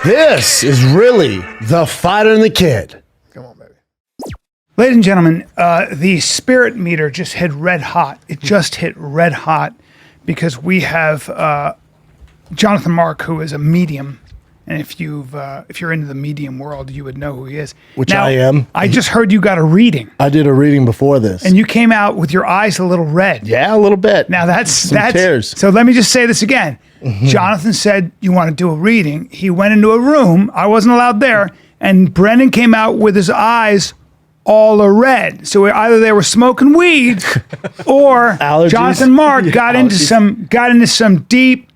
This is really the Fighter and the Kid. Come on, baby. Ladies and gentlemen, the spirit meter just hit red hot. It just hit red hot because we have Jonathan Mark, who is a medium. And if you're into the medium world, you would know who he is. Which now, I am. I just heard you got a reading. I did a reading before this. And you came out with your eyes a little red. Yeah, a little bit. Now that's tears. So let me just say this again. Jonathan said you want to do a reading. He went into a room. I wasn't allowed there. And Brendan came out with his eyes all a red. So either they were smoking weed or Allergies? Jonathan Mark got into some deep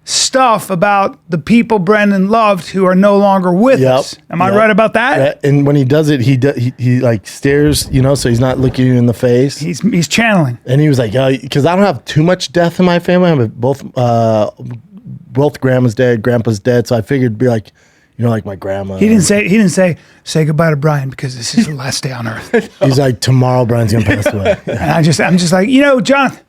stuff about the people Brendan loved who are no longer with us. Am I right about that? Yeah, and when he does it, he like stares, so he's not looking you in the face. He's channeling. And he was like, because I don't have too much death in my family. I have both grandma's dead, grandpa's dead. So I figured it'd be like, like my grandma. He didn't say goodbye to Brian because this is the last day on earth. He's like, tomorrow Brian's gonna pass away. And I'm just like, Jonathan.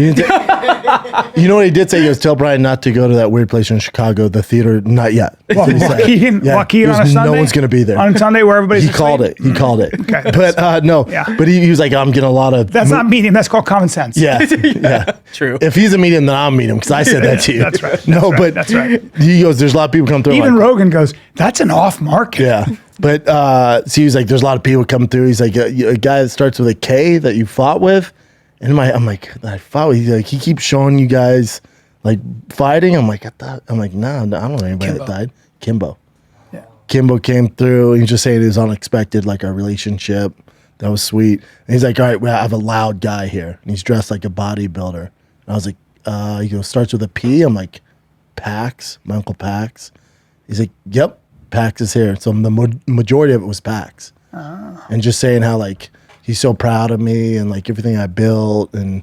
You know what he did say? He goes, tell Brian not to go to that weird place in Chicago, the theater, not yet. Joaquin on a Sunday? No one's going to be there. On a Sunday where everybody's He called it. Okay. But no. Yeah. But he was like, I'm getting a lot of... That's not medium. That's called common sense. Yeah. Yeah. True. If he's a medium, then I'm a medium because I said that to you. That's right. That's right. He goes, there's a lot of people come through. Even Rogan goes, that's an off market. Yeah. But so he was like, there's a lot of people coming through. He's like, a guy that starts with a K that you fought with. And I'm like, I fought. He's like, he keeps showing you guys like fighting. I'm like, no, I don't know anybody that died. Kimbo. Yeah. Kimbo came through. He was just saying it was unexpected, like our relationship. That was sweet. And he's like, all right, well, I have a loud guy here. And he's dressed like a bodybuilder. And I was like, he goes, starts with a P. I'm like, Pax, my Uncle Pax. He's like, yep, Pax is here. So the majority of it was Pax. Oh. And just saying how like, he's so proud of me and like everything I built, and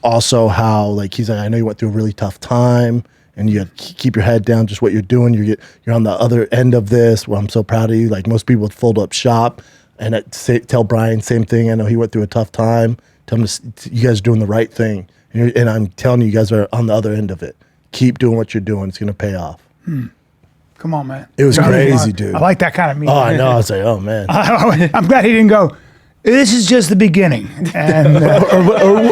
also how like he's like, I know you went through a really tough time, and you got to keep your head down. Just what you're doing, you're on the other end of this. Where I'm so proud of you. Like most people would fold up shop, and tell Brian same thing. I know he went through a tough time. Tell him you guys are doing the right thing, and I'm telling you guys are on the other end of it. Keep doing what you're doing. It's gonna pay off. Come on, man. It was crazy, dude. I like that kind of meeting. Oh, I know. I was like, oh, man. I'm glad he didn't go, this is just the beginning. And,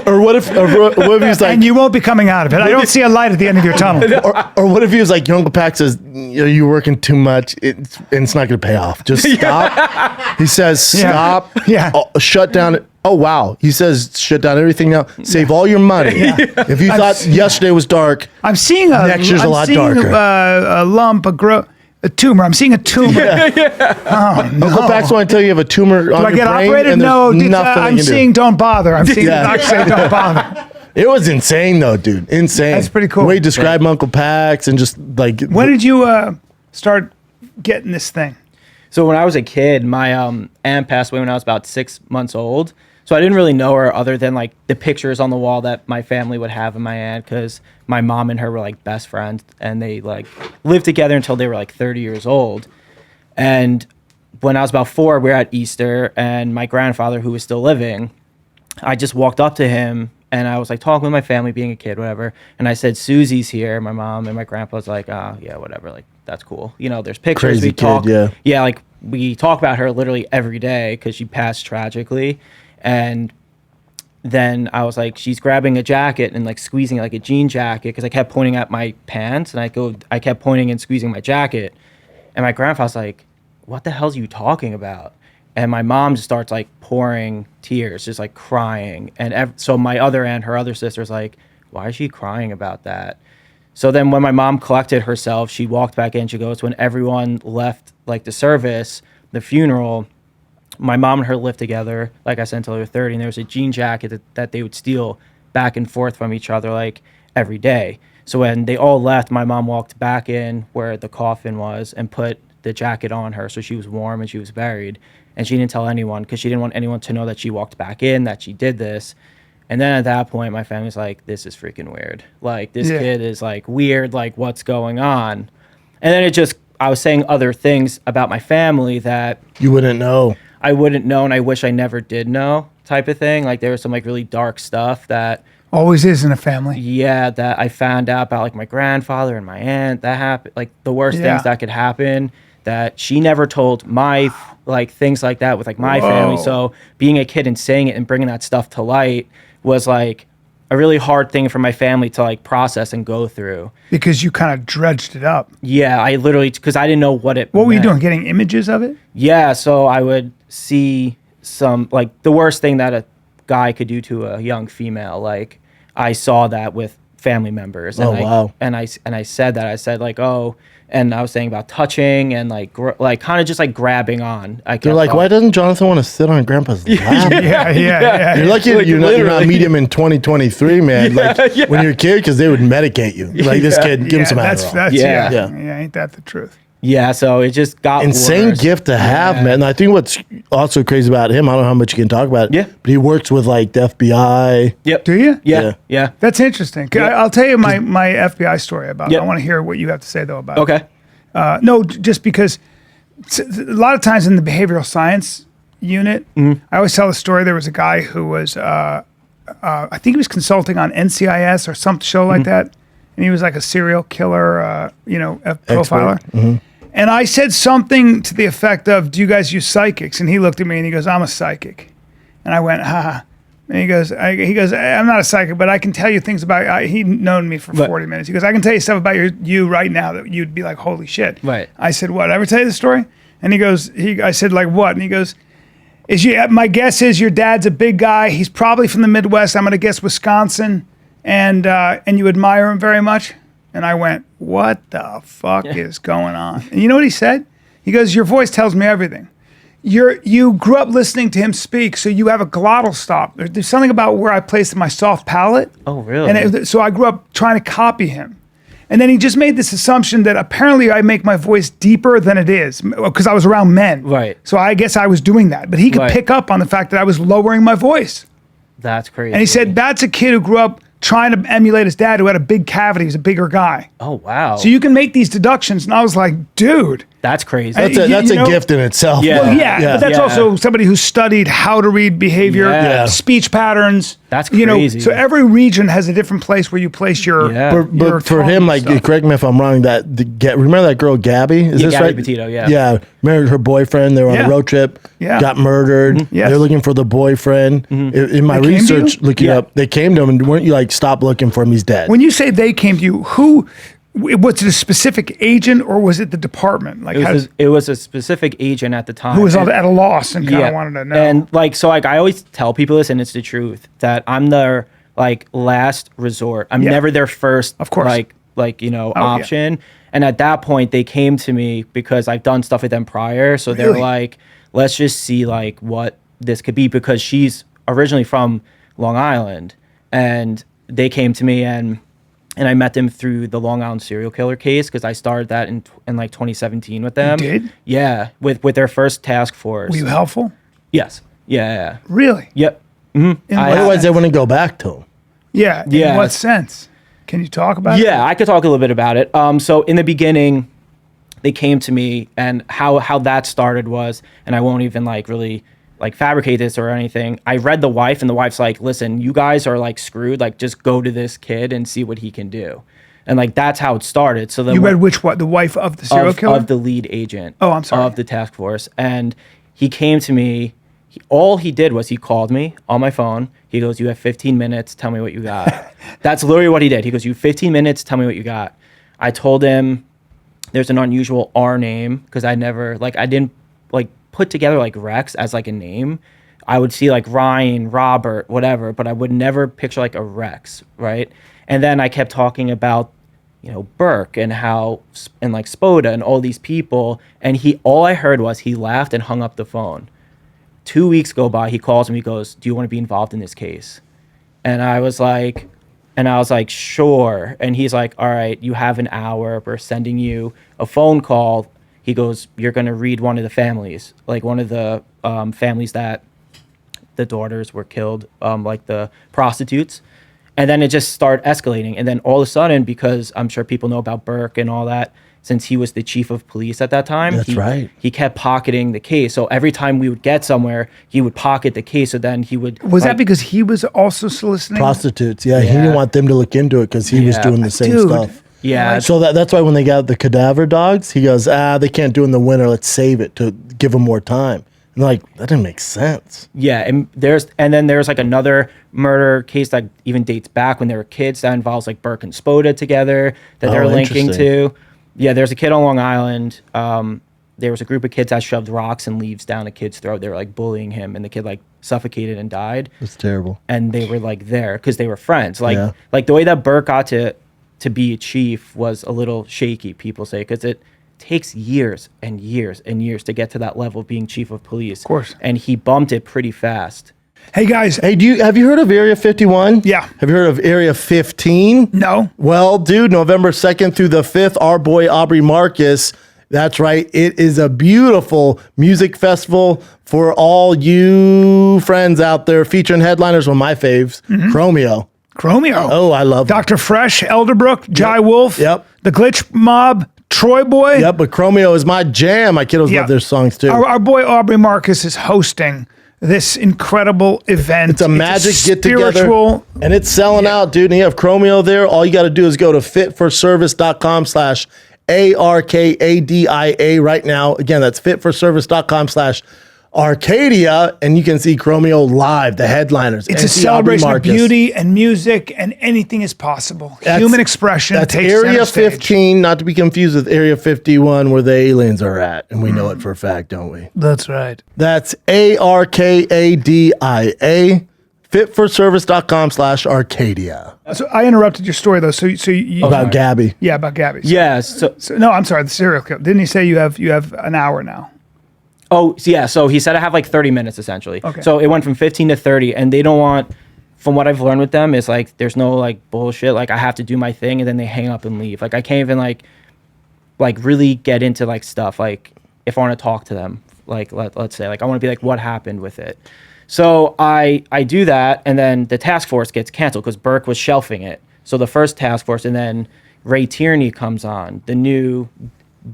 or what if he was like... And you won't be coming out of it. I don't see a light at the end of your tunnel. Or what if he was like, your Uncle Pax says, you're working too much, and it's not going to pay off. Just stop. He says, stop. Yeah. Shut down... Oh, wow. He says, shut down everything now. Save all your money. Yeah. If you thought yesterday was dark, I'm seeing next year's a lot darker. A lump, a tumor. I'm seeing a tumor. Oh, no. Uncle Pax want to tell you have a tumor on your brain. Do I get operated? No. I'm seeing don't bother. I'm seeing the doctor say don't bother. It was insane, though, dude. Insane. That's pretty cool. The way you described Uncle Pax and just like... When did you start getting this thing? So when I was a kid, my aunt passed away when I was about 6 months old. So I didn't really know her other than like the pictures on the wall that my family would have of my aunt, because my mom and her were like best friends, and they like lived together until they were like 30 years old. And when I was about 4, we were at Easter, and my grandfather, who was still living, I just walked up to him and I was like talking with my family, being a kid, whatever. And I said, Susie's here. My mom and my grandpa was like, yeah, whatever. Like, that's cool. There's pictures. Crazy we talk. Kid, yeah. Yeah, like we talk about her literally every day because she passed tragically. And then I was like, she's grabbing a jacket and like squeezing like a jean jacket, because I kept pointing at my pants, and I kept pointing and squeezing my jacket. And my grandpa's like, what the hell are you talking about? And my mom just starts like pouring tears, just like crying. And so my other aunt, her other sister's like, why is she crying about that? So then when my mom collected herself, she walked back in. She goes, when everyone left like the service, the funeral, my mom and her lived together, like I said, until they were 30. And there was a jean jacket that they would steal back and forth from each other like every day. So when they all left, my mom walked back in where the coffin was and put the jacket on her so she was warm and she was buried. And she didn't tell anyone because she didn't want anyone to know that she walked back in, that she did this. And then at that point, my family's like, this is freaking weird. Like, this kid is like weird, like what's going on? And then I was saying other things about my family that you wouldn't know. I wouldn't know, and I wish I never did know, type of thing. Like there was some like really dark stuff that Always is in a family. Yeah, that I found out about like my grandfather and my aunt. That happened, like the worst Yeah. things that could happen. That she never told my like things like that with like my family. Whoa. So being a kid and saying it and bringing that stuff to light was like a really hard thing for my family to like process and go through. Because you kind of dredged it up. Yeah, I literally because I didn't know what it. What were you meant. doing? Getting images of it? Yeah, so I would see some like the worst thing that a guy could do to a young female. Like I saw that with family members. And Oh, wow. And I said that. I said like, oh, and I was saying about touching and like kind of just like grabbing on. They're like, why doesn't Jonathan want to sit on Grandpa's lap? Yeah. You're lucky Like, you're not literally. meeting him in 2023, man. Like when you're a kid, because they would medicate you. Like this kid, give him some that's, Adderall. that's Yeah. yeah. Ain't that the truth? Yeah, so it just got Insane worse. gift to have, man. And I think what's also crazy about him, I don't know how much you can talk about it, Yeah. but he works with like the FBI. Yep. Do you? Yeah. Yeah. That's interesting. I'll tell you my FBI story about it. Yep. I want to hear what you have to say, though, about it. Okay. No, just because a lot of times in the behavioral science unit, Mm-hmm. I always tell the story. There was a guy who was, I think he was consulting on NCIS or some show Mm-hmm. like that. And he was like a serial killer, profiler. Mm-hmm. And I said something to the effect of, do you guys use psychics? And he looked at me and he goes, I'm a psychic. And I went, ha. And he goes, I'm not a psychic, but I can tell you things about, he'd known me for Right. 40 minutes. He goes, I can tell you stuff about you right now that you'd be like, holy shit. Right. I said, what? Ever tell you the story? And he goes, I said, like what? And he goes, my guess is your dad's a big guy. He's probably from the Midwest. I'm going to guess Wisconsin. And you admire him very much? And I went, what the fuck is going on? And you know what he said? He goes, your voice tells me everything. You grew up listening to him speak, so you have a glottal stop. There's something about where I placed my soft palate. Oh, really? And so I grew up trying to copy him. And then he just made this assumption that apparently I make my voice deeper than it is because I was around men. Right. So I guess I was doing that. But he could Right. pick up on the fact that I was lowering my voice. That's crazy. And he said, that's a kid who grew up trying to emulate his dad who had a big cavity. He was a bigger guy. oh, wow. So you can make these deductions. And I was like, dude. That's crazy. That's You a know- gift in itself. Yeah. Well, yeah, but that's Yeah. also somebody who studied how to read behavior, Yeah. speech patterns. That's You know, crazy. so every region has a different place where you place your. Yeah. But for tone him, and like, stuff. correct me if I'm wrong. Remember that girl Gabby? Is Yeah, this Gabby right? Petito, yeah. Yeah. Remember her boyfriend? They were on Yeah. a road trip. Yeah. Got murdered. Yes. They're looking for the boyfriend. In my They came to research, you? looking Yeah. up, they came to him, and weren't you like, stop looking for him? He's dead. When you say they came to you, who was it? A specific agent or was it the department? Like, It was a specific agent at the time. who was And- at a loss and kind of wanted to know? And like, so like, I always tell people this, and it's the truth, that I'm their like last resort. I'm Yeah. never their first, Of course. like yeah. option. And at that point, they came to me because I've done stuff with them prior. So they're Really? like, let's just see like what this could be, because she's originally from Long Island, and they came to me and I met them through the Long Island serial killer case, because I started that in like 2017 with them. did? Yeah, with their first task force. Were you helpful? Yes. Yeah. Really? Yep. In what Otherwise, they sense? wouldn't go back to him. Yeah. In Yeah. what sense? Can you talk about it? Yeah, I could talk a little bit about it. So in the beginning, they came to me, and how that started was, and I won't even like really like fabricate this or anything. I read the wife, and the wife's like, listen, you guys are like screwed. Like, just go to this kid and see what he can do. And like, that's how it started. So then You read which one? The wife of the serial killer? of the lead agent. Oh, I'm sorry. Of the task force. And he came to me. All he did was he called me on my phone. He goes, you have 15 minutes. Tell me what you got. That's literally what he did. He goes, you have 15 minutes. Tell me what you got. I told him there's an unusual R name, because I didn't like put together like Rex as like a name. I would see like Ryan, Robert, whatever, but I would never picture like a Rex, right? And then I kept talking about, Burke and like Spoda and all these people. And all I heard was he laughed and hung up the phone. 2 weeks go by, he calls me, he goes, do you want to be involved in this case? And I was like, sure. And he's like, all right, you have an hour. We're sending you a phone call. He goes, you're going to read one of the families, like one of the families that the daughters were killed, like the prostitutes. And then it just started escalating. And then all of a sudden, because I'm sure people know about Burke and all that, since he was the chief of police at that time. That's right. He kept pocketing the case. So every time we would get somewhere, he would pocket the case. So then he would. Was that because he was also soliciting Prostitutes. Yeah, he didn't want them to look into it because he was doing the same Dude. stuff. Yeah. So that's why when they got the cadaver dogs, he goes, they can't do it in the winter. Let's save it to give them more time. And like, that didn't make sense. Yeah, and then there's like another murder case that even dates back when they were kids that involves like Burke and Spoda together that they're linking interesting. to. Yeah, there's a kid on Long Island. There was a group of kids that shoved rocks and leaves down a kid's throat. They were like bullying him, and the kid like suffocated and died. That's terrible. And they were like there because they were friends. Like Yeah. like the way that Burke got to be a chief was a little shaky, people say, because it takes years and years and years to get to that level of being chief of police. Of course. And he bumped it pretty fast. Hey guys. Hey, have you heard of Area 51? Yeah. Have you heard of Area 15? No. Well, dude, November 2nd through the 5th, our boy Aubrey Marcus. That's right. It is a beautiful music festival for all you friends out there, featuring headliners, one of my faves, Chromeo. Chromeo. Oh, I love Dr. Fresh, Elderbrook, Jai Wolf. Yep. The Glitch Mob, Troy Boy. Yep, but Chromeo is my jam. My kiddos Yeah. love their songs too. Our boy Aubrey Marcus is hosting this incredible event. It's a magic get together, spiritual. and it's selling out, dude. And you have Chromeo there. All you got to do is go to fitforservice.com/ARKADIA right now. Again, that's fitforservice.com/Arcadia, and you can see Chromeo live, the headliners. It's and a see Aubrey celebration of Marcus. beauty and music, and anything is possible. That's- Human expression That's takes Area center stage. 15, not to be confused with Area 51, where the aliens are at, and we know it for a fact, don't we? That's right. That's ARKADIA, fitforservice.com/Arcadia. So I interrupted your story though. So you About Gabby. Yeah, about Gabby. Yeah. So No, I'm sorry. The serial killer. Didn't he say you have an hour now? so he said I have like 30 minutes essentially. Okay. So it went from 15 to 30, and they don't want. From what I've learned with them is like there's no like bullshit. Like I have to do my thing, and then they hang up and leave. Like I can't even like really get into like stuff. Like if I want to talk to them, like let's say like I want to be like what happened with it. So I do that, and then the task force gets canceled because Burke was shelving it. So the first task force, and then Ray Tierney comes on, the new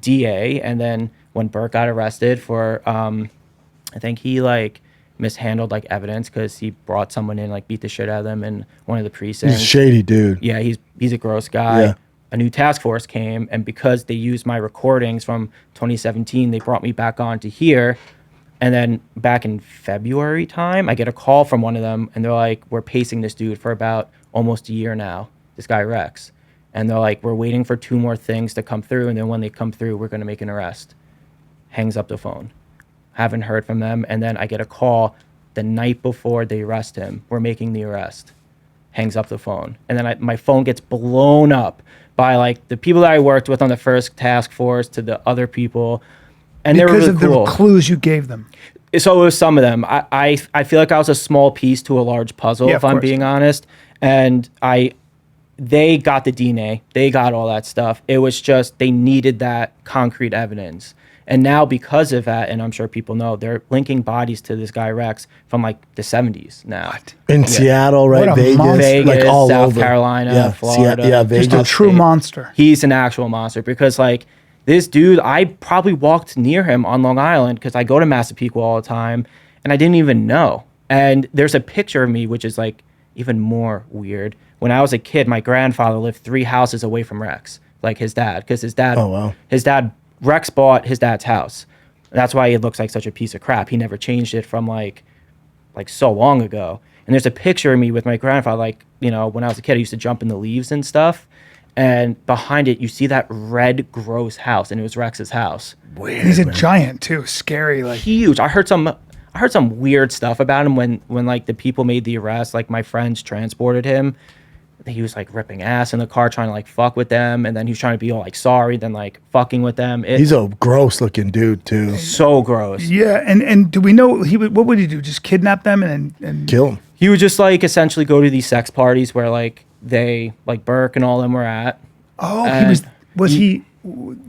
DA, and then when Burke got arrested for, I think he like mishandled like evidence because he brought someone in, like beat the shit out of them in one of the precincts. He's a shady dude. Yeah, he's a gross guy. Yeah. A new task force came, and because they used my recordings from 2017, they brought me back on to here. And then back in February time, I get a call from one of them, and they're like, we're pacing this dude for about almost a year now, this guy Rex. And they're like, we're waiting for 2 more things to come through, and then when they come through, we're going to make an arrest. Hangs up the phone. Haven't heard from them. And then I get a call the night before they arrest him. We're making the arrest. Hangs up the phone. And then my phone gets blown up by like the people that I worked with on the first task force to the other people. And they were Because really of cool. the clues you gave them. So it was some of them. I feel like I was a small piece to a large puzzle, Yeah, if of I'm course. being honest. And they got the DNA. They got all that stuff. It was just they needed that concrete evidence. And now because of that, and I'm sure people know, they're linking bodies to this guy Rex from like the 70s now. What? In Seattle, right? What a Vegas, monster. Vegas, like all South over. Carolina, Florida. Yeah, Vegas. Just a true monster. He's an actual monster because like this dude, I probably walked near him on Long Island because I go to Massapequa all the time and I didn't even know. And there's a picture of me, which is like even more weird. When I was a kid, my grandfather lived 3 houses away from Rex, like his dad, because his dad, Rex bought his dad's house. That's why it looks like such a piece of crap. He never changed it from like so long ago. And there's a picture of me with my grandfather, like, you know, when I was a kid, I used to jump in the leaves and stuff. And behind it, you see that red, gross house, and it was Rex's house. Weird, He's a man. giant too. Scary. Like Huge. I heard some weird stuff about him when like the people made the arrest. Like my friends transported him. He was like ripping ass in the car, trying to like fuck with them, and then he was trying to be all like sorry, then like fucking with them. He's a gross looking dude too. so gross. yeah. And do we know what would he do? Just kidnap them and Kill him. He would just like essentially go to these sex parties where like they like Burke and all them were at. oh, And he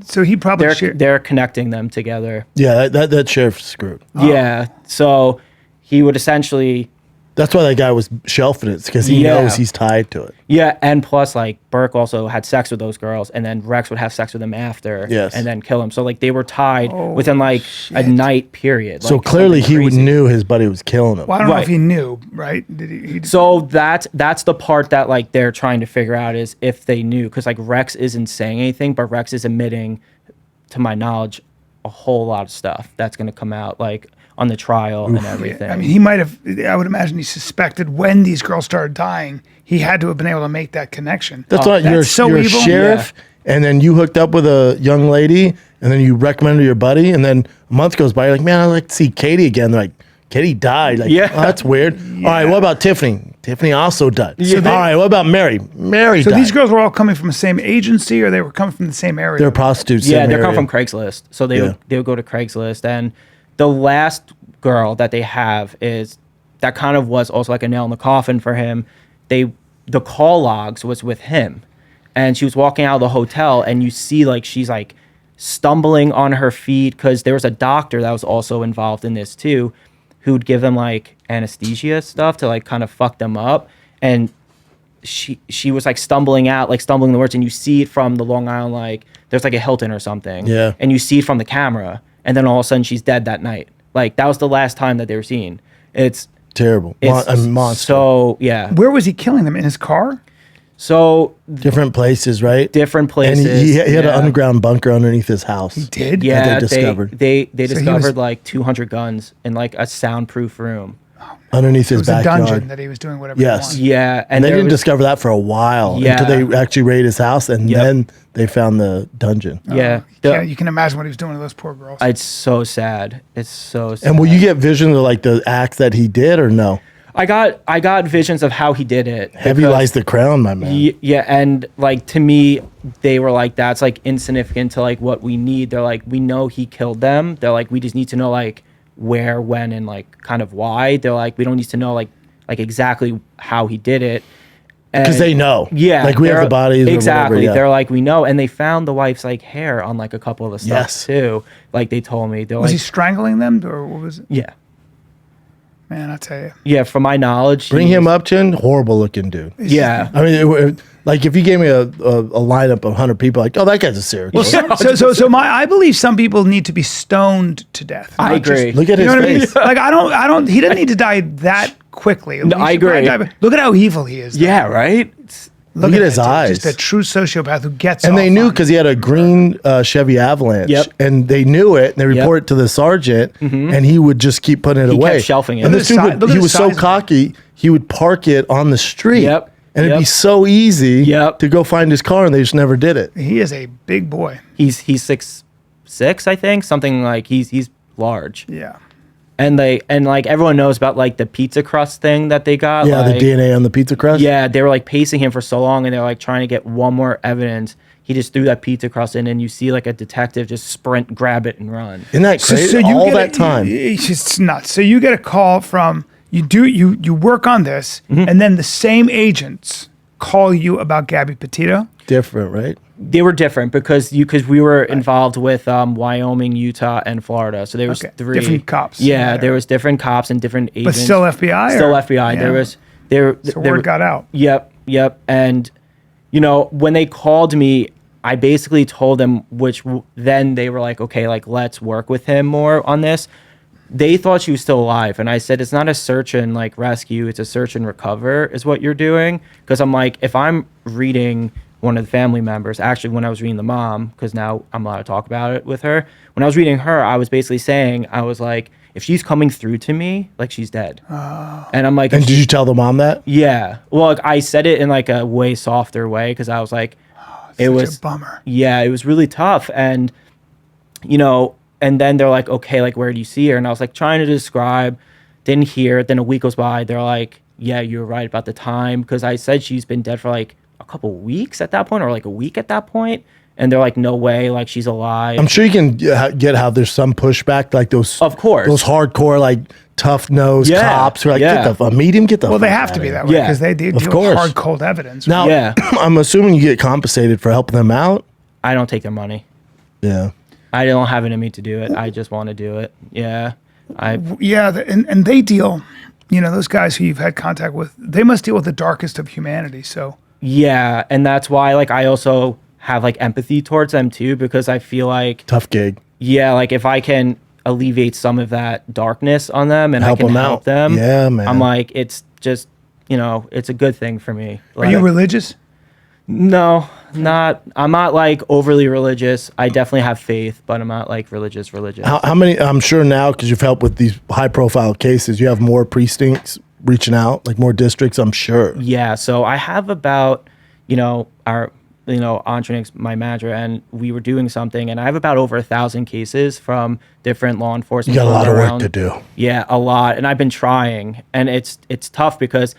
so he probably shared. They're connecting them together. Yeah, that sheriff's screwed. Yeah. So he would essentially That's why that guy was shelving it, because he knows he's tied to it. Yeah, and plus, like, Burke also had sex with those girls, and then Rex would have sex with them after, Yes. and then kill him. So, like, they were tied within, like, a night period. So like, clearly he crazy. knew his buddy was killing him. Well, I don't know if Right. he knew, right? Did he So that's the part that, like, they're trying to figure out is if they knew, because, like, Rex isn't saying anything, but Rex is admitting, to my knowledge, a whole lot of stuff that's going to come out, like, on the trial and everything. I mean, he might have. I would imagine he suspected when these girls started dying. He had to have been able to make that connection. That's why you're a evil. sheriff, and then you hooked up with a young lady, and then you recommended her your buddy, and then a month goes by, you're like, man, I'd like to see Katie again. They're like, Katie died. Like, Yeah. oh, that's weird. All right, what about Tiffany? Tiffany also died. Yeah. All right, what about Mary? Mary So died. these girls were all coming from the same agency, or they were coming from the same area. They're prostitutes. Yeah, same they're area. coming from Craigslist. So they would go to Craigslist, and the last girl that they have is that kind of was also like a nail in the coffin for him. The call logs was with him, and she was walking out of the hotel, and you see like she's like stumbling on her feet because there was a doctor that was also involved in this too, who'd give them like anesthesia stuff to like kind of fuck them up, and she was like stumbling the words, and you see it from the Long Island, like there's like a Hilton or something, and you see it from the camera, and then all of a sudden she's dead that night. Like that was the last time that they were seen. It's terrible. it's A monster. So yeah. Where was he killing them? In his car? So Different places, right? different places. And he had an underground bunker underneath his house. He did. Yeah, that they discovered. They he discovered was- like 200 guns in like a soundproof room. Underneath It his was a backyard. dungeon that he was doing whatever Yes. he wanted. Yeah, And they there didn't was- discover that for a while Yeah. until they actually raided his house, and Yep. then they found the dungeon. Yeah, Yeah, you can imagine what he was doing to those poor girls. it's so sad. It's so sad. And will you get visions of like the acts that he did, or no? I got visions of how he did it. Heavy because- lies the crown, my man. Yeah, and like to me, they were like, that's like insignificant to like what we need. They're like, we know he killed them. They're like, we just need to know like where, when, and like kind of why. They're like, we don't need to know like exactly how he did it. Because they know. Yeah, Like we have they're- the bodies. Exactly. Or whatever, yeah. They're like, we know, and they found the wife's like hair on like a couple of the stuff Yes. too. Like they told me, they're Was he like, strangling them, or what was it? yeah, Man, I tell you. yeah. From my knowledge, Bring him up, Chin. Horrible looking dude. Yeah. I mean, like if you gave me a lineup of 100 people, like, oh, that guy's a serial killer. So I believe some people need to be stoned to death. I not just- agree. Look at You his know what I mean? face. Like I don't. He doesn't need to die that quickly. No, I agree. Look at how evil he is. though. Yeah, right. Look at his that dude. eyes. Just a true sociopath who gets. And they off knew on- because he had a green Chevy Avalanche. Yep. And they knew it. And they reported to the sergeant, and he would just keep putting it He kept away. shelving it. And Look this at dude the si- look he at the was so size of it. cocky, he would park it on the street. Yep. And it'd be Yep. so easy Yep. to go find his car, and they just never did it. He is a big boy. He's 6'6", I think, something like he's large. Yeah. And like everyone knows about like the pizza crust thing that they got. Yeah, like, the DNA on the pizza crust. Yeah, they were like pacing him for so long, and they're like trying to get one more evidence. He just threw that pizza crust in, and you see like a detective just sprint, grab it, and run. Isn't that crazy? you All get that time. It's just nuts. So you get a call from you work on this, Mm-hmm. and then the same agents call you about Gabby Petito. Different, right? They were different because we were involved with Wyoming, Utah, and Florida. So there was Okay, 3 different cops. Yeah, Yeah. there was different cops and different agents. But still FBI? Still or- FBI. Yeah. There was there. So there, word got out. Yep. And you know when they called me, I basically told them, then they were like, okay, like let's work with him more on this. They thought she was still alive, and I said it's not a search and like rescue, it's a search and recover is what you're doing. Because I'm like, if I'm reading one of the family members, actually when I was reading the mom, because now I'm allowed to talk about it with her, when I was reading her, I was basically saying, I was like, if she's coming through to me, like she's dead. And I'm like, And if did she- you tell the mom that? yeah, well, like, I said it in like a way softer way because I was like, it Such was a bummer. yeah, it was really tough. And, you know, and then they're like, okay, like, where do you see her? And I was like, trying to describe, didn't hear it. Then a week goes by. They're like, yeah, you were right about the time. Because I said she's been dead for like a couple weeks at that point, or like a week at that point. And they're like, no way, like, she's alive. I'm sure you can get how there's some pushback, like those. Of course. Those hardcore, like tough nosed Yeah, cops who are like, yeah. get the medium, get the. Well, they fuck have to outta be here. that way Yeah, because they deal with course. hard, cold evidence. Now, Yeah. I'm assuming you get compensated for helping them out. I don't take their money. Yeah. I don't have it in me to do it. I just want to do it. Yeah. Yeah, and they deal. those guys who you've had contact with, they must deal with the darkest of humanity. So Yeah, and that's why like I also have like empathy towards them too, because I feel like Tough gig. yeah, like if I can alleviate some of that darkness on them and Help I can them help out. them, Yeah, man. I'm like, it's just, it's a good thing for me. are you religious? No, I'm not like overly religious. I definitely have faith, but I'm not like religious. How many? I'm sure now because you've helped with these high profile cases, you have more precincts reaching out, like more districts. I'm sure. Yeah, so I have about, Andronix, my manager, and we were doing something, and I have about over 1,000 cases from different law enforcement. You got a lot of work around. to do. Yeah, a lot, and I've been trying, and it's tough because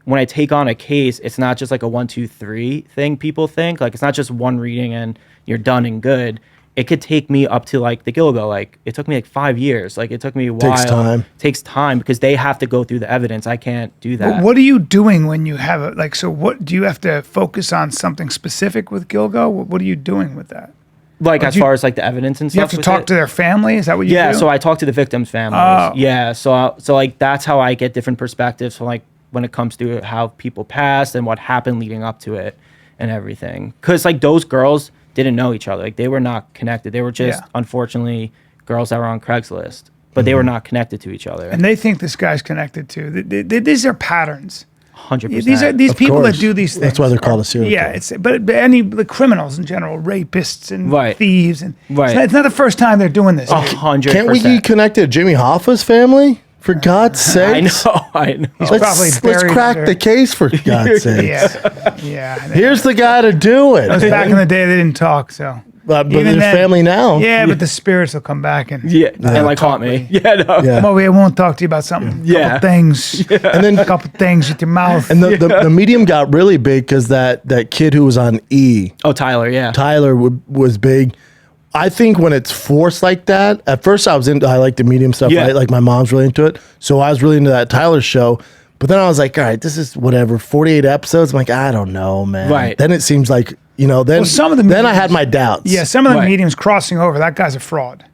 when I take on a case, it's not just like a 1, 2, 3 thing. People think like it's not just one reading and you're done and good. It could take me up to like the Gilgo. Like it took me like 5 years. Like it took me a while. Takes time because they have to go through the evidence. I can't do that. But what are you doing when you have it? Like, so what do you have to focus on something specific with Gilgo? What are you doing with that? Like as far as like the evidence and stuff. You have to talk to their family. Is that what you do? Yeah. So I talk to the victims' families. Oh. Yeah. So like that's how I get different perspectives from like when it comes to how people passed and what happened leading up to it and everything. Because like those girls didn't know each other. Like they were not connected. They were just unfortunately girls that were on Craigslist, but they were not connected to each other. And they think this guy's connected too. These are patterns. 100%. These people that do these things. That's why they're called a serial killer. Yeah, but any the criminals in general, rapists and Right. thieves, and Right. it's not the first time they're doing this. 100%. Can't we get connected to Jimmy Hoffa's family? For God's sake. I know. probably Let's buried crack under- the case for God's sake. Yeah. Here's the guy to do it. That was back in the day they didn't talk, so. But Even there's then- family now. Yeah, but the spirits will come back and and like haunt me. Yeah, no. Yeah. well, we won't talk to you about something. Yeah. Couple things. And then A couple things with your mouth. and the medium got really big because that kid who was on E, Oh, Tyler, yeah. Tyler, was big. I think when it's forced like that, at first I like the medium stuff. Yeah. Right? Like my mom's really into it. So I was really into that Tyler show. But then I was like, all right, this is whatever, 48 episodes. I'm like, I don't know, man. Right. Then it seems like, then some of the then I mediums- had my doubts. Yeah, some of the Right. mediums crossing over. That guy's a fraud.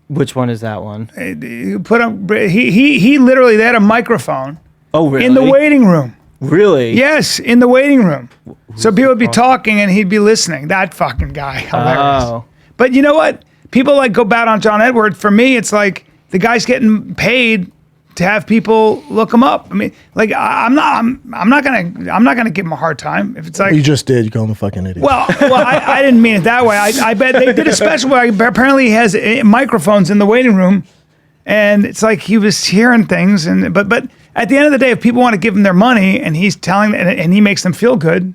Which one is that one? He put him. He literally they had a microphone Oh, really? in the waiting room. Really? Yes, in the waiting room. So people would be talking and he'd be listening. That fucking guy, hilarious. Oh. But you know what? People like go bad on John Edward. For me, it's like the guy's getting paid to have people look him up. I mean, like I'm not gonna give him a hard time if it's like. You just did. You call him a fucking idiot. Well, I didn't mean it that way. I bet they did a special where apparently he has microphones in the waiting room, and it's like he was hearing things. And but at the end of the day, if people want to give him their money and he's telling and he makes them feel good,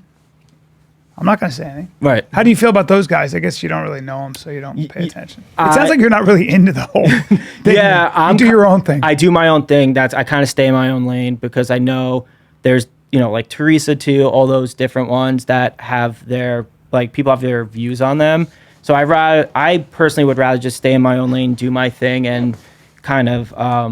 I'm not going to say anything. Right. How do you feel about those guys? I guess you don't really know them, so you don't pay attention. It I- sounds like you're not really into the whole thing. Yeah, you do your own thing. I do my own thing. I kind of stay in my own lane because I know there's, like Teresa too, all those different ones that have their, like people have their views on them. So I personally would rather just stay in my own lane, do my thing and kind of, I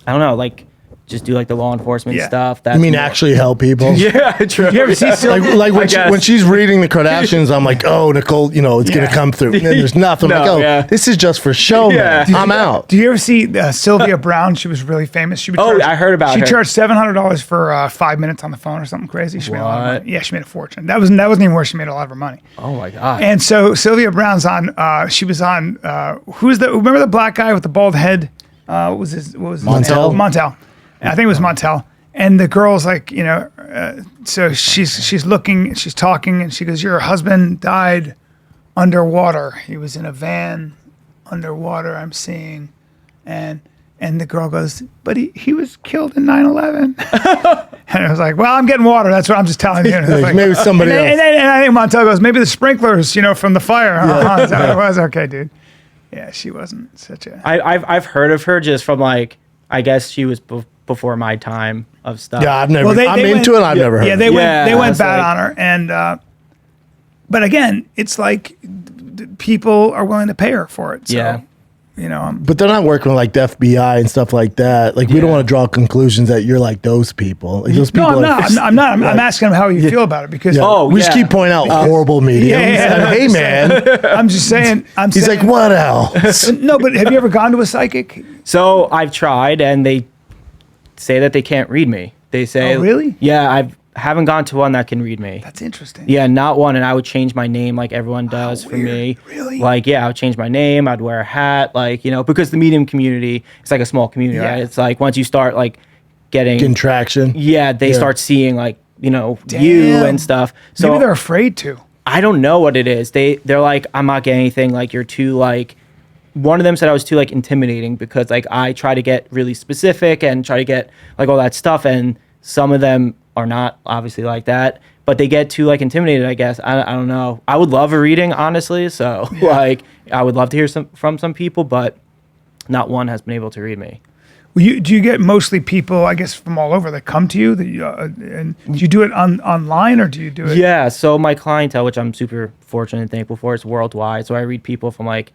don't know, like just do like the law enforcement stuff. That's you mean more- actually help people? Yeah, true. You ever see Sylvia? Like guess. when she's reading the Kardashians, I'm like, oh, Nicole, it's Yeah. gonna come through. And then there's nothing. I'm No, like, yeah. this is just for show, man. Yeah. I'm out. Do you ever see Sylvia Brown? She was really famous. She would Oh, I heard about She her. charged $700 for 5 minutes on the phone or something crazy. She made a lot of What? money. Yeah, she made a fortune. That wasn't even where she made a lot of her money. Oh my God. And so Sylvia Brown's on. She was on. Remember the black guy with the bald head? What was his? What was his Montel? name? Montel. I think it was Montel. And the girl's like, so she's looking, she's talking, and she goes, "Your husband died underwater. He was in a van underwater. I'm seeing," and the girl goes, "But he was killed in 9/11." And I was like, "Well, I'm getting water. That's what I'm just telling you." And Like, maybe somebody and, else. and I think Montel goes, "Maybe the sprinklers, from the fire." Huh? So it was okay, dude. Yeah, she wasn't such a. I've heard of her just from like, I guess she was before my time of stuff. Yeah, I've never. Well, they I'm went- into it. I've never heard. Yeah, of they it. went. They Yeah, went it's bad like- on her, and but again, it's like people are willing to pay her for it. So, Yeah. But they're not working with like the FBI and stuff like that. Like we don't Yeah. want to draw conclusions that you're like those people. Like those no, people. I'm not. I'm asking him how you feel about it because Oh, we just yeah. keep pointing out horrible mediums. yeah, And, hey, man. I'm just saying. He's saying, like, what else? No, but have you ever gone to a psychic? So I've tried and they say that they can't read me. They say, Oh, really? Yeah, haven't gone to one that can read me. That's interesting. Yeah, not one. And I would change my name like everyone does for me. Really? Like, yeah, I would change my name. I'd wear a hat, like, you know, because the medium community, it's like a small community, Yeah. right? It's like once you start like getting traction. yeah, they start seeing like, you know, you Damn. and stuff. So Maybe they're afraid to. I don't know what it is. They're like, I'm not getting anything. Like, you're too like. One of them said I was too like intimidating because like I try to get really specific and try to get like all that stuff, and some of them are not obviously like that, but they get too like intimidated. I guess I don't know. I would love a reading, honestly. So like I would love to hear from some people, but not one has been able to read me. Well, do you get mostly people, I guess, from all over that come to you? And do you do it online or do you do it? Yeah. So my clientele, which I'm super fortunate and thankful for, is worldwide. So I read people from like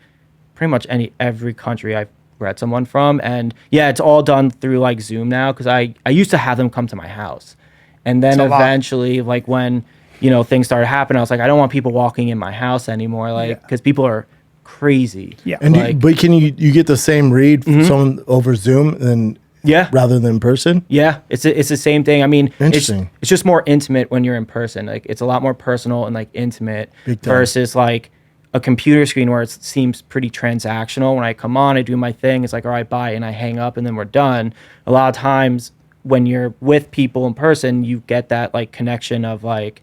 pretty much every country I've read someone from. And yeah, it's all done through like Zoom now, because I used to have them come to my house. And then eventually, like when, you know, things started happening, I was like, I don't want people walking in my house anymore, like, because people are crazy. Yeah. And like, but can you get the same read from someone over Zoom than rather than in person? Yeah, it's the same thing. I mean, Interesting. It's just more intimate when you're in person. Like, it's a lot more personal and like intimate Big time. versus like a computer screen where it seems pretty transactional. When I come on, I do my thing. It's like, all right, bye, and I hang up, and then we're done. A lot of times when you're with people in person, you get that like connection of like,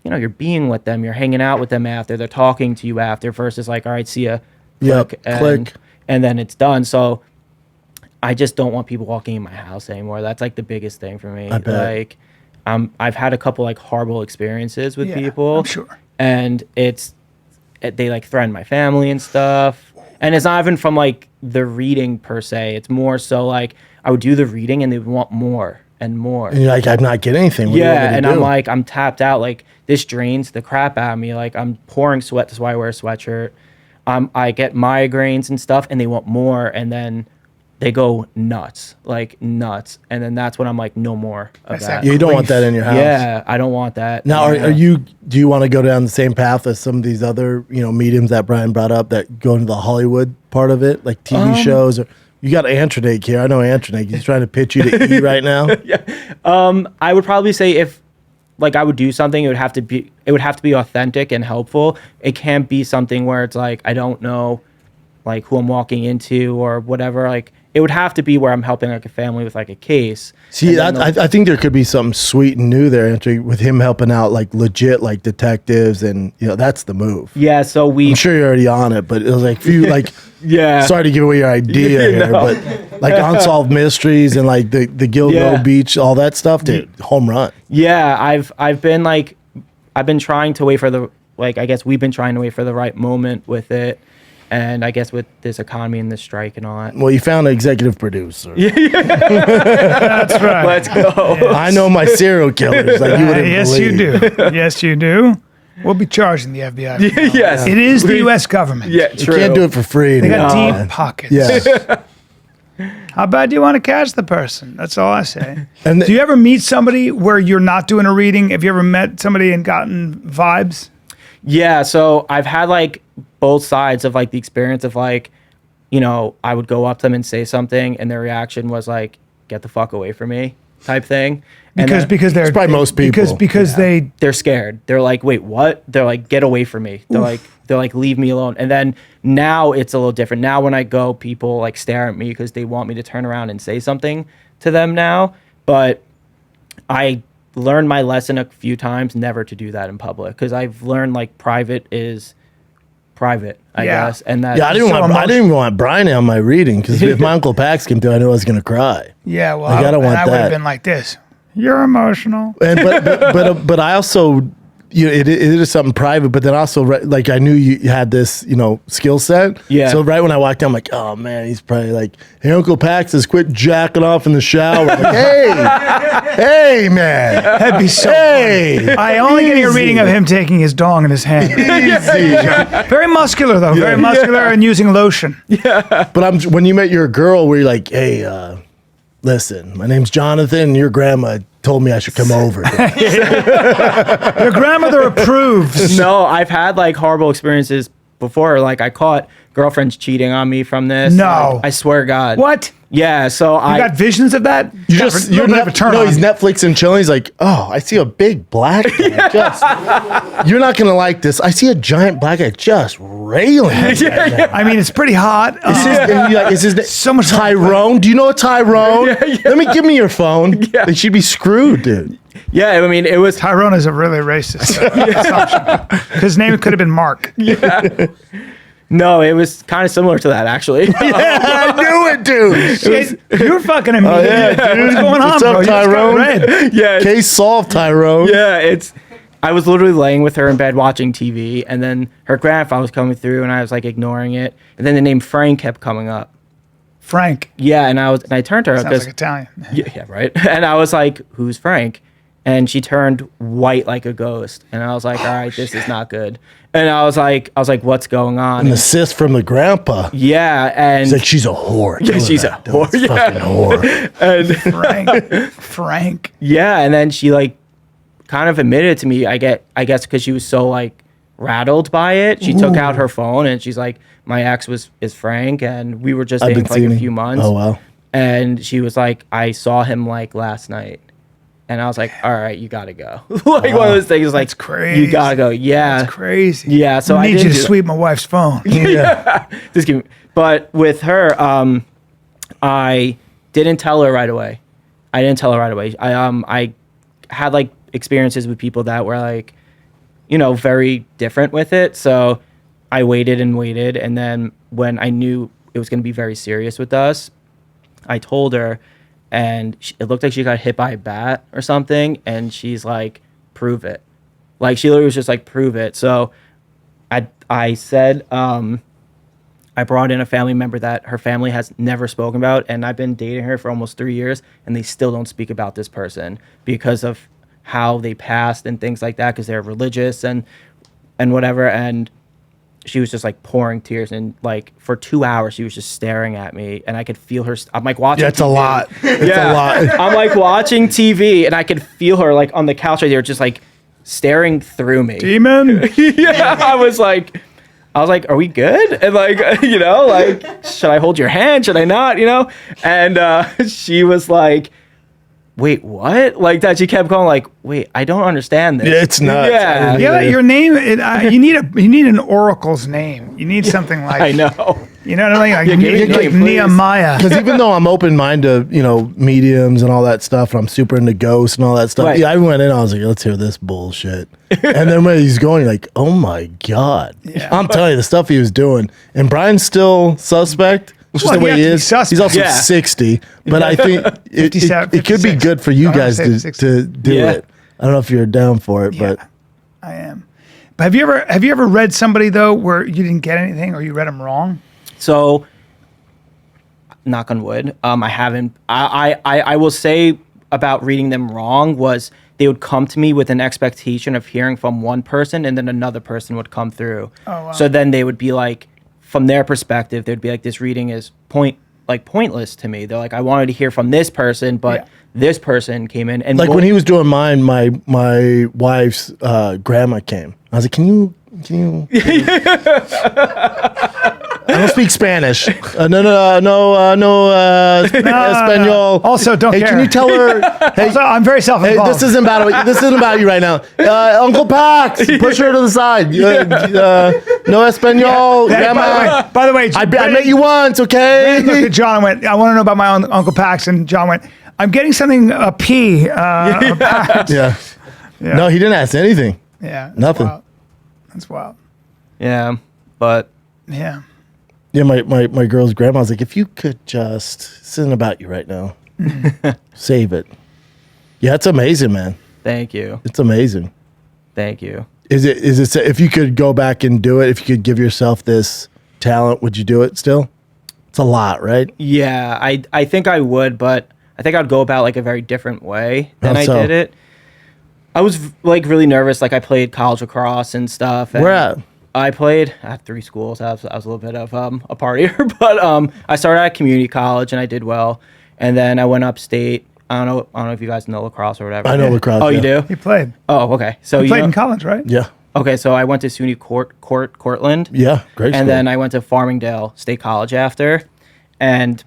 you know, you're being with them, you're hanging out with them after, they're talking to you after, versus like, all right, see ya, click, and then it's done. So I just don't want people walking in my house anymore. That's like the biggest thing for me. I bet. Like, I've had a couple like horrible experiences with people. I'm sure. And they like threaten my family and stuff. And it's not even from like the reading per se. It's more so like I would do the reading and they would want more and more. And you're like, I'm not getting anything. What do you want me to And do? I'm like, I'm tapped out. Like, this drains the crap out of me. Like, I'm pouring sweat. That's why I wear a sweatshirt. I get migraines and stuff, and they want more. And then they go nuts, like nuts. And then that's when I'm like, no more of that. You don't want that in your house. Yeah, I don't want that. Now, Yeah. do you want to go down the same path as some of these other, you know, mediums that Brian brought up that go into the Hollywood part of it, like TV shows? Or you got Antronake here. I know Antronake. He's trying to pitch you to E right now. I would probably say if like I would do something, it would have to be authentic and helpful. It can't be something where it's like I don't know like who I'm walking into or whatever. Like, it would have to be where I'm helping like a family with like a case. See, I think there could be something sweet and new there, Antronake, with him helping out like legit like detectives, and you know that's the move. Yeah, so I'm sure you're already on it, but it was like few like yeah. Sorry to give away your idea here, No. but like unsolved mysteries and like the Gilgo Beach, all that stuff, dude, home run. Yeah, I've been trying to wait for the I guess we've been trying to wait for the right moment with it. And I guess with this economy and this strike and all that. Well, you found an executive producer. That's right. Let's go. I know my serial killers. Like you wouldn't Yes, believe. you do. Yes, you do. We'll be charging the FBI. Yes. It is the U.S. government. Yeah, You true. can't do it for free. They got anymore, man. deep pockets. Yeah. How bad do you want to catch the person? That's all I say. And Do you ever meet somebody where you're not doing a reading? Have you ever met somebody and gotten vibes? Yeah, so I've had like both sides of like the experience of like, you know, I would go up to them and say something and their reaction was like, get the fuck away from me type thing. And Because they're probably most people. because they're scared. They're like, wait, what? They're like, get away from me. They're like, leave me alone. And then now it's a little different. Now when I go, people like stare at me because they want me to turn around and say something to them now. But I learned my lesson a few times never to do that in public, because I've learned like private is private, I guess. And that I didn't even want Brian on my reading, because if my Uncle Pax came through, I knew I was gonna cry. Yeah, well, Like, I don't want I would that. have been like this. You're emotional. And but I also, you know, it is something private. But then also, like, I knew you had this, you know, skill set. Yeah. So right when I walked in, I'm like, oh man, he's probably like, hey, Uncle Pax has quit jacking off in the shower. Like, hey, man. That'd be so Hey. funny. I only get a Easy. reading of him taking his dong in his hand. Easy. Very muscular, though. Very muscular and using lotion. But when you met your girl, were you like, hey, listen, my name's Jonathan, and your grandma told me I should come over. Your grandmother approves. No, I've had like horrible experiences before. Like, I caught girlfriends cheating on me from this. No. Like, I swear to God. What? Yeah, so You got visions of that? You just you're no, he's Netflix and chilling. He's like, oh, I see a big black guy. You're not gonna like this. I see a giant black guy just railing. I mean, it's pretty hot. Is his name So much Tyrone? Do you know a Tyrone? Let me give me your phone. Yeah. They should be screwed, dude. Yeah, I mean, it was Tyrone is a really racist assumption. His name could have been Mark. no, it was kind of similar to that actually. I knew it, dude. You're fucking amazing. Dude. What's going on, What's up, bro? You just got Tyrone? red. Yeah, Case solved, Tyrone. yeah, I was literally laying with her in bed watching TV, and then her grandfather was coming through, and I was like ignoring it, and then the name Frank kept coming up. Frank. Yeah, and I turned to her Sounds like Italian. yeah, right. And I was like, "Who's Frank?" And she turned white like a ghost, and I was like, "All right, this is not good." And I was like, "What's going on?" An assist from the grandpa. Yeah, and He's like, she's a whore. Yeah, she's a whore. It's fucking whore. and Frank. yeah, and then she like kind of admitted to me. I guess because she was so like rattled by it, she took out her phone and she's like, "My ex is Frank, and we were just dating for like a few months." Oh wow. And she was like, "I saw him like last night." And I was like, "All right, you gotta go." Like one of those things, like, That's crazy. you gotta go. Yeah, That's crazy. yeah. So I I need you didn't to do- sweep my wife's phone. Yeah. Just give me. But with her, I didn't tell her right away. I had like experiences with people that were like, very different with it. So I waited and waited, and then when I knew it was going to be very serious with us, I told her, and it looked like she got hit by a bat or something, and she's like, "Prove it." Like she literally was just like, "Prove it." So I said, I brought in a family member that her family has never spoken about, and I've been dating her for almost 3 years, and they still don't speak about this person because of how they passed and things like that, because they're religious and whatever. And she was just like pouring tears, and like for 2 hours she was just staring at me, and I could feel her. I'm like watching. Yeah, it's a TV. lot. It's a lot. I'm like watching TV, and I could feel her like on the couch right there, just like staring through me. Demon. Yeah, I was like, "Are we good?" And like, like, should I hold your hand? Should I not? And she was like, "Wait, what?" Like that. She kept going like, "Wait, I don't understand this." Yeah, it's nuts. Yeah. Yeah, your name. You need an oracle's name. You need something like. I know. You know what I mean? Like, give me a like name, please. Nehemiah. Because even though I'm open-minded to, mediums and all that stuff, and I'm super into ghosts and all that stuff, Right. yeah, I went in, I was like, let's hear this bullshit. And then when he's going, like, oh my God. Yeah. I'm telling you, the stuff he was doing. And Brian's still suspect. It's just Well, the way he he has to be is. suspect. He's also Yeah. 60. But I think it 57, could be 56. good for you Don't guys say 60. to do Yeah. it. I don't know if you're down for it, Yeah, but I am. But have you ever read somebody though where you didn't get anything or you read them wrong? So, knock on wood, I haven't. I will say about reading them wrong was they would come to me with an expectation of hearing from one person, and then another person would come through. Oh, wow. So then they would be like, from their perspective, they'd be like, "This reading is pointless to me." They're like, "I wanted to hear from this person, but Yeah. this person came in." And like when he was doing mine, my wife's grandma came. I was like, can you I don't speak Spanish. No, Espanol. Also, don't Hey, care. can you tell her? Hey, Also, I'm very hey, self-involved. this isn't about you right now. Uncle Pax, push her to the side. No Espanol, Hey, grandma. by the way, I met you once, okay? Look at John and went, "I want to know about my own Uncle Pax," and John went, "I'm getting something a P." Pax. Yeah. Yeah. No, he didn't ask anything. Yeah, that's Nothing. wild. That's wild. yeah, but Yeah. Yeah, my girl's grandma was like, if you could just, this isn't about you right now. Save it. Yeah, it's amazing, man. thank you, It's amazing. thank you. Is it if you could go back and do it, if you could give yourself this talent, would you do it still? It's a lot, right? Yeah, I think I would, but I think I'd go about like a very different way than How I so? did it. I was like really nervous. Like I played college lacrosse and stuff. And Where at? I played at 3 schools. I was a little bit of a partier, but I started at community college and I did well. And then I went upstate. I don't know if you guys know lacrosse or whatever. I know lacrosse. Oh, you yeah. do? He played. Oh, okay. So He played know- in college, right? Yeah. Okay, so I went to SUNY Cortland. Yeah. Great. And then I went to Farmingdale State College after. And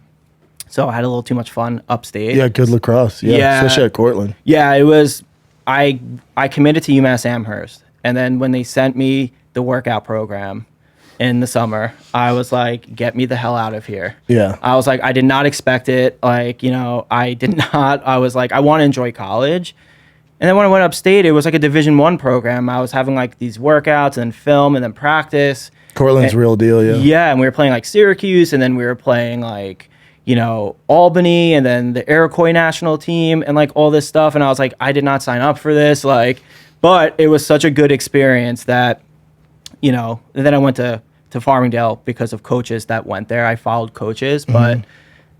So I had a little too much fun upstate. Yeah, good lacrosse. Yeah, Yeah. especially at Cortland. Yeah, it was. I committed to UMass Amherst, and then when they sent me the workout program in the summer, I was like, "Get me the hell out of here." Yeah. I was like, I did not expect it. Like, I did not. I was like, I want to enjoy college. And then when I went upstate, it was like a Division I program. I was having like these workouts and then film and then practice. Cortland's real deal, yeah. Yeah, and we were playing like Syracuse, and then we were playing like, Albany, and then the Iroquois national team, and like all this stuff. And I was like, I did not sign up for this. Like, but it was such a good experience that, and then I went to Farmingdale because of coaches that went there. I followed coaches, but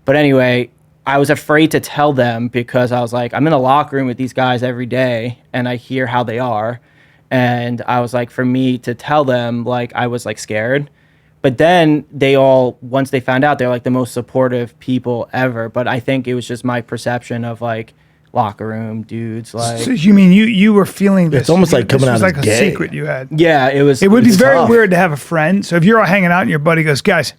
anyway, I was afraid to tell them because I was like, I'm in a locker room with these guys every day, and I hear how they are. And I was like, for me to tell them, like, I was like scared. But then they all, once they found out, they're like the most supportive people ever. But I think it was just my perception of like locker room dudes. Like, So you mean you were feeling this? It's almost like coming this was out like as a gay. secret you had. yeah, it was. It would be It's very tough. weird to have a friend. So if you're all hanging out and your buddy goes, guys,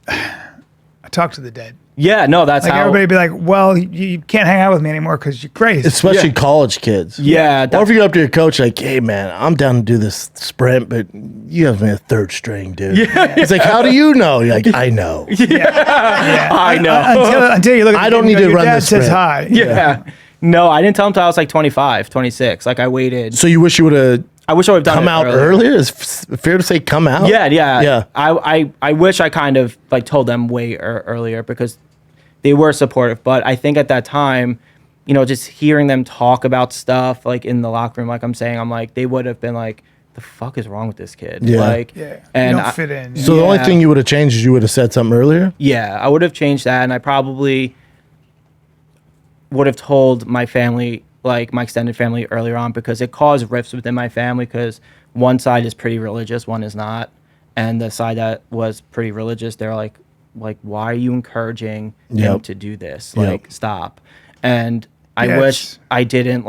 I talked to the dead. Yeah, no, that's Like how. everybody be like, well, you can't hang out with me anymore because you're crazy. Especially Yeah. college kids. Yeah, Or if you go up to your coach like, hey, man, I'm down to do this sprint, but you have me a third string, dude. Yeah. He's like, how do you know? You're like, I know. yeah. I know. Until you look at I the don't kid and need go, to your run dad this says sprint. hi. Yeah. No, I didn't tell him till I was like 25, 26. Like I waited. So you wish you would have I wish I would have done come it out earlier. earlier? Is fair to say come out? Yeah. Yeah. I wish I kind of like told them way earlier because they were supportive. But I think at that time, just hearing them talk about stuff like in the locker room, like I'm saying, I'm like, they would have been like, the fuck is wrong with this kid? Yeah. Like, Yeah. and you don't fit in. So the only Yeah. thing you would have changed is you would have said something earlier? yeah, I would have changed that. And I probably would have told my family, like my extended family earlier on, because it caused rifts within my family because one side is pretty religious, one is not. And the side that was pretty religious, they're like, why are you encouraging him Yep. to do this? Yep. Like, stop. And I Yeah, wish it's- I didn't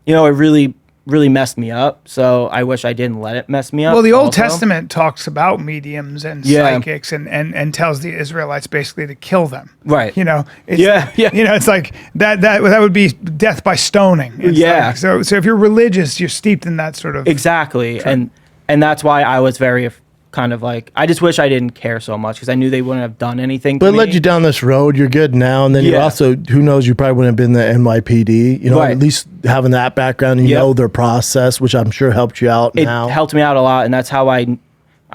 it really, really messed me up. So I wish I didn't let it mess me up. Well, the Old also. Testament talks about mediums and Yeah. psychics and tells the Israelites basically to kill them. Right. It's, Yeah. it's like that would be death by stoning. It's Yeah. like- so if you're religious, you're steeped in that sort of. Exactly. And that's why I was very kind of like, I just wish I didn't care so much because I knew they wouldn't have done anything But to it me. led you down this road. You're good now. And then you Yeah. also, who knows, you probably wouldn't have been the NYPD. Right. At least having that background, you Yep. know their process, which I'm sure helped you out It now. helped me out a lot, and that's how I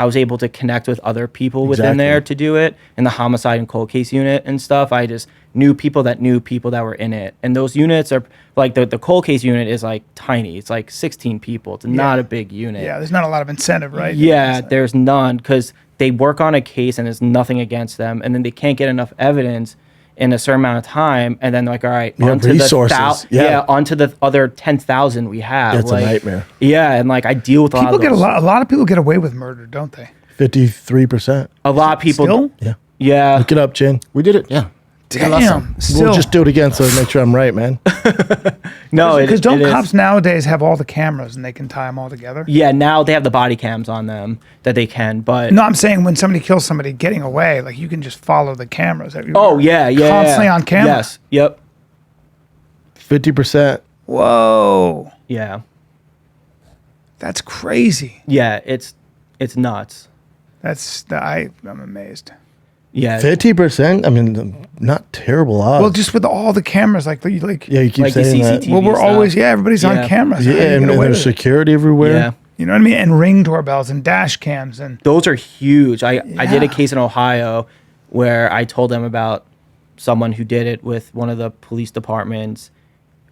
was able to connect with other people within Exactly. there to do it in the homicide and cold case unit and stuff. I just knew people that were in it, and those units are like the cold case unit is like tiny. It's like 16 people. It's not a big unit. Yeah, there's not a lot of incentive, right? Yeah, there's none because they work on a case and there's nothing against them, and then they can't get enough evidence in a certain amount of time, and then they're like, all right, Yeah, onto resources. Yeah. onto the other 10,000 we have. It's a like, nightmare. Yeah, and like I deal with a lot People of get those. a lot of people get away with murder, don't they? 53%. A lot of people. Still? Yeah. Yeah. Look it up, Chin. We did it. Yeah. Damn. Still. We'll just do it again so make sure I'm right, man. No, Because don't it is. cops nowadays have all the cameras and they can tie them all together? Yeah, now they have the body cams on them that they can, but No, I'm saying when somebody kills somebody getting away, like you can just follow the cameras. oh yeah, Constantly on camera. Yes. Yep. 50%. Whoa. Yeah. That's crazy. Yeah. It's nuts. I'm amazed. Yeah. 50%? I mean, not terrible odds. Well, just with all the cameras, like yeah, you keep like the saying that. CCTV. well, we're stuff. always, everybody's Yeah. on camera. So how do Yeah, you and get away there's with it? security everywhere. Yeah. You know what I mean? And ring doorbells and dash cams and Those are huge. I did a Yeah. case in Ohio where I told them about someone who did it with one of the police departments,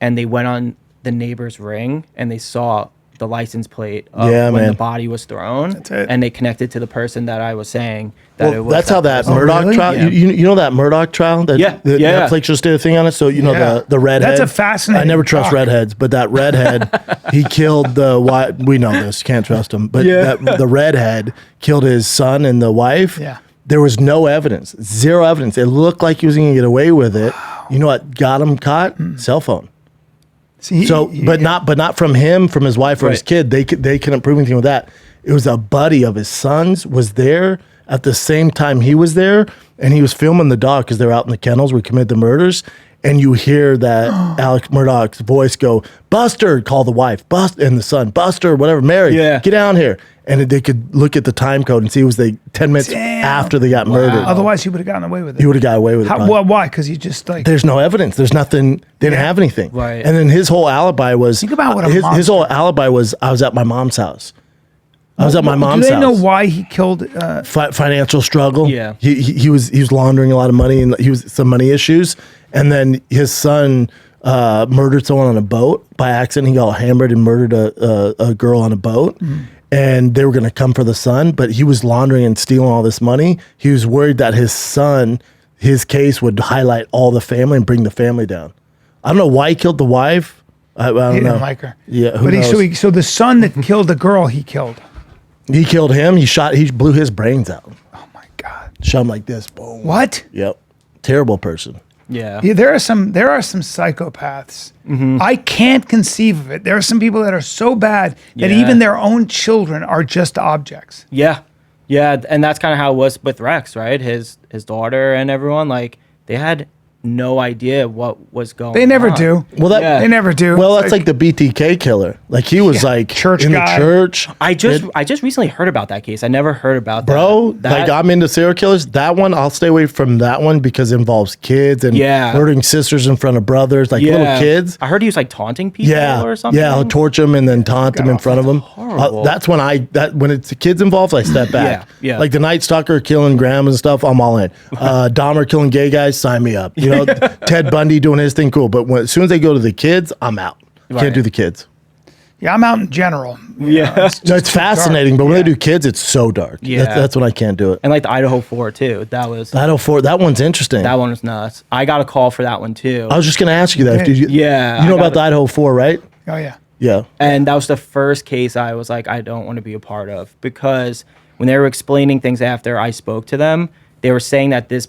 and they went on the neighbor's ring and they saw the license plate of Yeah, when man. the body was thrown. That's it. And they connected to the person that I was saying that it Well, was. that's how that person. Murdoch really? trial. Yeah. You know that Murdoch trial that Yeah, that yeah. Netflix just did a thing on it. So you know Yeah. the redhead. That's a fascinating I never trust talk. redheads, but that redhead, he killed the wife. We know this, can't trust him. But Yeah. the redhead killed his son and the wife. Yeah. There was no evidence, zero evidence. It looked like he was going to get away with it. You know what got him caught? Cell phone. see, So, but not from him, from his wife or his Right. kid. They couldn't prove anything with that. It was a buddy of his son's was there at the same time he was there, and he was filming the dog because they were out in the kennels where he committed the murders. And you hear that Alex Murdaugh's voice go, Buster, call the wife, and the son, Buster, whatever, Mary, get down here. And they could look at the time code and see it was 10 minutes after they got murdered. Otherwise, he would have gotten away with it. He would have got away with it. Why? Because he just like... There's no evidence. There's nothing. They didn't have anything. Right. And then his whole alibi was... Think about what his whole alibi was, I was at my mom's house. I was at my mom's house. Do they know why he killed... Financial struggle. Yeah. He was laundering a lot of money, and he was some money issues. And then his son murdered someone on a boat by accident. He got hammered and murdered a girl on a boat. And they were going to come for the son, but he was laundering and stealing all this money. He was worried that his son, his case would highlight all the family and bring the family down. I don't know why he killed the wife. I don't know. He didn't like her. Yeah, who but knows? So the son that killed the girl, he killed. He killed him. He blew his brains out. Oh my God. Shot him like this. Boom. What? Yep. Terrible person. Yeah. There are some psychopaths. I can't conceive of it. There are some people that are so bad that even their own children are just objects. Yeah. Yeah. And that's kind of how it was with Rex, right? His daughter and everyone, like, they had no idea what was going on. They never do. Well, They never do. Well, that's like the BTK killer. Like he was like church in guy. the church. I just recently heard about that case. I never heard about that. Bro, like I'm into serial killers. That one, I'll stay away from that one because it involves kids and murdering sisters in front of brothers, like little kids. I heard he was like taunting people or something. Yeah, I'll torch them and then taunt them in front of them. That's when when it's the kids involved, I step back. Yeah. Like the Night Stalker killing grandmas and stuff, I'm all in. Dahmer killing gay guys, sign me up. You know, Ted Bundy doing his thing, cool. But as soon as they go to the kids, I'm out. Can't do the kids. Yeah, I'm out in general. Yeah. It's fascinating, but when they do kids, it's so dark. Yeah. That's when I can't do it. And like the Idaho 4 too. That was Idaho 4, that one's interesting. that one was nuts. I got a call for that one too. I was just going to ask you that. You know about the Idaho 4, right? Oh yeah. Yeah. And that was the first case I was like, I don't want to be a part of, because when they were explaining things after I spoke to them, they were saying that this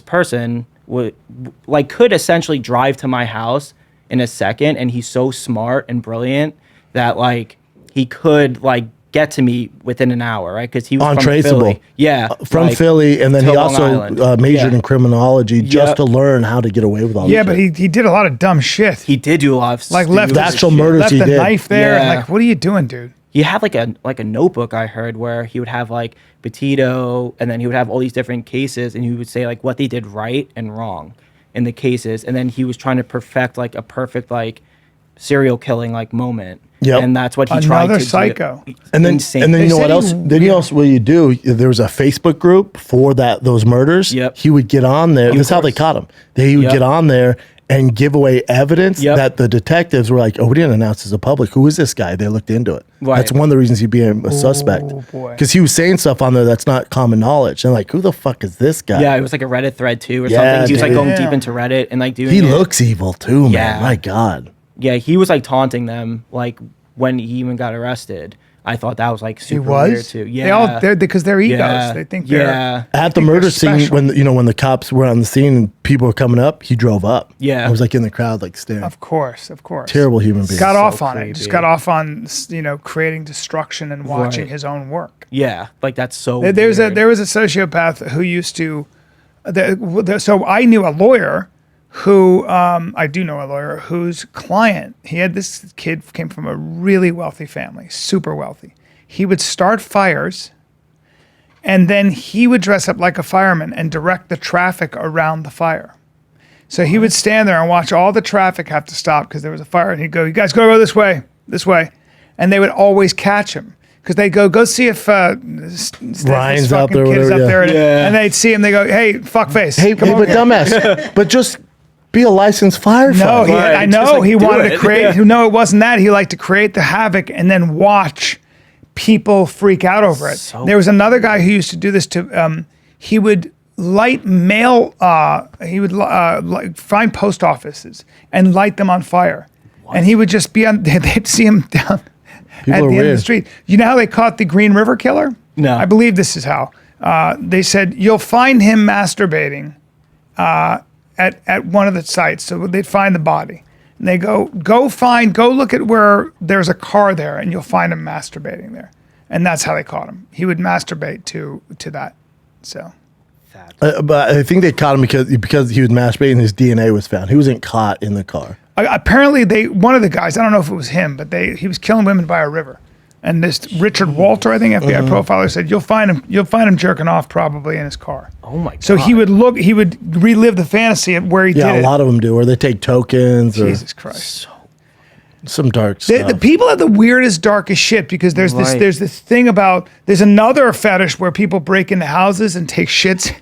person could essentially drive to my house in a second, and he's so smart and brilliant that like he could like get to me within an hour, right? Because he was Untraceable. from Philly. Yeah, from Philly, and then he also majored in criminology just to learn how to get away with all this. Yeah, but he did a lot of dumb shit. He did do a lot of like left the actual murders left he the did. knife there. Yeah. Like, what are you doing, dude? He had like a notebook, I heard, where he would have like Petito, and then he would have all these different cases, and he would say like what they did right and wrong in the cases, and then he was trying to perfect like a perfect like serial killing like moment. Yeah, and that's what he tried to Another psycho. do. And then you know what else? Then you know what you do? There was a Facebook group for those murders. Yep. He would get on there. This is how they caught him. He would get on there and give away evidence that the detectives were like, oh, we didn't announce to the public. Who is this guy? They looked into it. Right. That's one of the reasons he'd be a suspect. Because he was saying stuff on there that's not common knowledge. And like, who the fuck is this guy? Yeah, it was like a Reddit thread too or something. He was like going deep into Reddit and like doing He looks evil too, man. Yeah. My God. Yeah, he was like taunting them like when he even got arrested. I thought that was like super weird too. Yeah, because they're egos. They think they're at the murder scene when the cops were on the scene and people were coming up. He drove up. Yeah, I was like in the crowd, like staring. Of course. Terrible human being. Got off on it. Just got off on creating destruction and watching his own work. Yeah, like that's so. There was a sociopath who used to. So I knew a lawyer. I do know a lawyer whose client, he had this kid came from a really wealthy family, super wealthy. He would start fires and then he would dress up like a fireman and direct the traffic around the fire. So he would stand there and watch all the traffic have to stop because there was a fire, and he'd go, you guys gotta go this way. And they would always catch him. Because they go see if Ryan's out there, and they'd see him. They go, "Hey, fuckface, but dumbass, but just be a licensed firefighter." No, I know he wanted to create. No, it wasn't that. He liked to create the havoc and then watch people freak out over it. There was another guy who used to do this to. He would light mail. He would find post offices and light them on fire, and he would just be on. They'd see him down. People at the end of the street. You know how they caught the Green River Killer? No. I believe this is how. They said, you'll find him masturbating at one of the sites. So they'd find the body. And they go look at where there's a car there, and you'll find him masturbating there. And that's how they caught him. He would masturbate to that. So But I think they caught him because he was masturbating. His DNA was found. He wasn't caught in the car. Apparently, one of the guys, I don't know if it was him, but he was killing women by a river. And this Richard Walter, I think FBI profiler, said you'll find him jerking off probably in his car. Oh my god! So he would relive the fantasy of where he did it. Yeah, a lot of them do, or they take tokens. Jesus Christ. Some dark stuff. The people have the weirdest, darkest shit because there's this thing about there's another fetish where people break into houses and take shits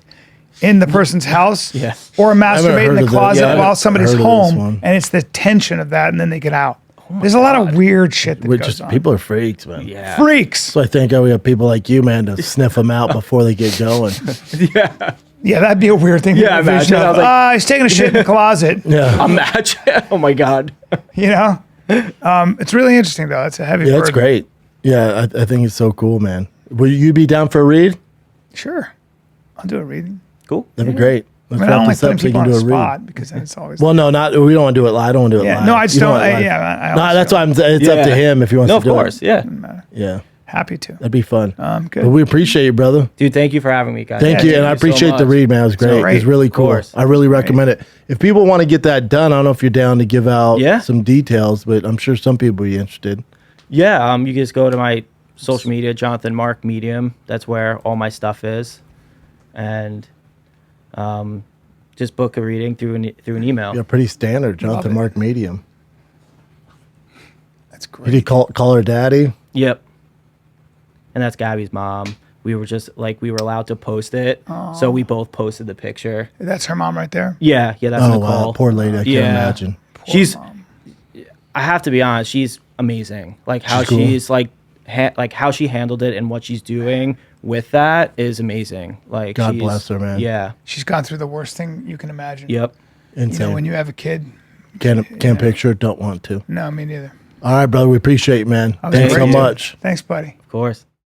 in the person's house, or masturbate in the closet while somebody's home, and it's the tension of that, and then they get out. There's a lot of weird shit that goes on. People are freaks, man. Yeah. Freaks. So I think we have people like you, man, to sniff them out before they get going. Yeah, that'd be a weird thing. Yeah, imagine. He's taking a shit in the closet. Yeah. Imagine. Oh my god. You know, it's really interesting though. It's a heavy. Yeah, it's great. Yeah, I think it's so cool, man. Will you be down for a read? Sure, I'll do a reading. Cool. That'd be great. Let's I don't wrap like this up putting so you people can on do the a read. spot because then it's always. Well, no, we don't want to do it live. I don't want to do it live. No, I just You don't. want it live. I That's why it's up to him if he wants No, to of do course. it. Yeah. Yeah. Happy to. That'd be fun. Good. But we appreciate you, brother. Dude, thank you for having me, guys. Thank you, and I appreciate the read, man. It was great. great. It was really cool. course. I really recommend it. If people want to get that done, I don't know if you're down to give out some details, but I'm sure some people will be interested. Yeah, you can just go to my social media, Jonathan Mark Medium. That's where all my stuff is, and just book a reading through an email. Yeah, pretty standard. Jonathan Mark Medium. That's Did great. he call her daddy? Yep. And that's Gabby's mom. We were just we were allowed to post it, so we both posted the picture. That's her mom right there. Yeah, that's Oh, Nicole. wow. Poor lady. I can't imagine. She's. Mom. I have to be honest. She's amazing. Like how She's cool. she's like how she handled it and what she's doing with that is amazing. Like God bless her, man. Yeah. She's gone through the worst thing you can imagine. Yep. Insane. You know, when you have a kid. Can't picture it, don't want to. No, me neither. All right, brother. We appreciate you, man. I was Thanks so great. much. Thanks, buddy. Of course.